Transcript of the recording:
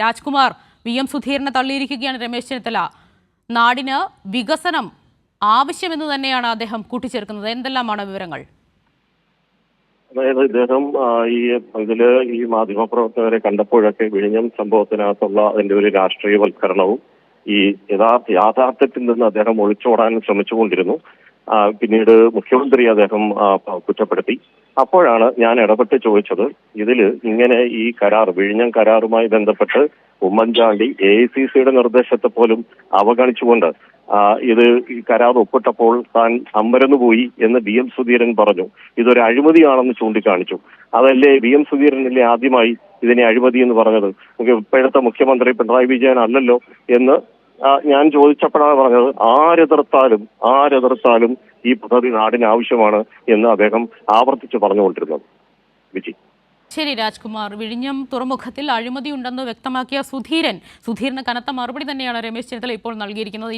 Rajkumar VM സുധീരനെ തള്ളിയിരിക്കുകയാണ് Ramesh Chennithala. നാടിന് വികസനം ആവശ്യമെന്ന് തന്നെയാണ് അദ്ദേഹം കൂട്ടിച്ചേർക്കുന്നത്. എന്തെല്ലാമാണ് വിവരങ്ങൾ? അതായത് ഇദ്ദേഹം ഈ മാധ്യമപ്രവർത്തകരെ കണ്ടപ്പോഴൊക്കെ വിഴിഞ്ഞം സംഭവത്തിനകത്തുള്ള അതിന്റെ ഒരു രാഷ്ട്രീയവൽക്കരണവും ഈ യാഥാർത്ഥ്യത്തിൽ നിന്ന് അദ്ദേഹം ഒളിച്ചോടാൻ ശ്രമിച്ചുകൊണ്ടിരുന്നു. പിന്നീട് മുഖ്യമന്ത്രി അദ്ദേഹം കുറ്റപ്പെടുത്തി. അപ്പോഴാണ് ഞാൻ ഇടപെട്ട് ചോദിച്ചത്, ഇതിൽ ഇങ്ങനെ ഈ വിഴിഞ്ഞം കരാറുമായി ബന്ധപ്പെട്ട് ഉമ്മൻചാണ്ടി AICCയുടെ നിർദ്ദേശത്തെ പോലും അവഗണിച്ചുകൊണ്ട് ഈ കരാർ ഒപ്പിട്ടപ്പോൾ താൻ അമ്പരന്നുപോയി എന്ന് VM സുധീരൻ പറഞ്ഞു. ഇതൊരു അഴിമതിയാണെന്ന് ചൂണ്ടിക്കാണിച്ചു. അതല്ലേ VM സുധീരനല്ലേ ആദ്യമായി ഇതിനെ അഴിമതി എന്ന് പറഞ്ഞത്? ഇപ്പോഴത്തെ മുഖ്യമന്ത്രി പിണറായി വിജയൻ അല്ലല്ലോ എന്ന് ഞാൻ ചോദിച്ചപ്പോഴാണ് പറഞ്ഞത്, ആരെതിർത്താലും ഈ പദ്ധതി നാടിന് ആവശ്യമാണ് എന്ന് അദ്ദേഹം ആവർത്തിച്ച് പറഞ്ഞുകൊണ്ടിരുന്നത്. വിജി. ശരി രാജ്കുമാർ, വിഴിഞ്ഞം തുറമുഖത്തിൽ അഴിമതി ഉണ്ടെന്ന് വ്യക്തമാക്കിയ സുധീരന് കനത്ത മറുപടി തന്നെയാണ് രമേശ് ചെന്നിത്തല ഇപ്പോൾ നൽകിയിരിക്കുന്നത്.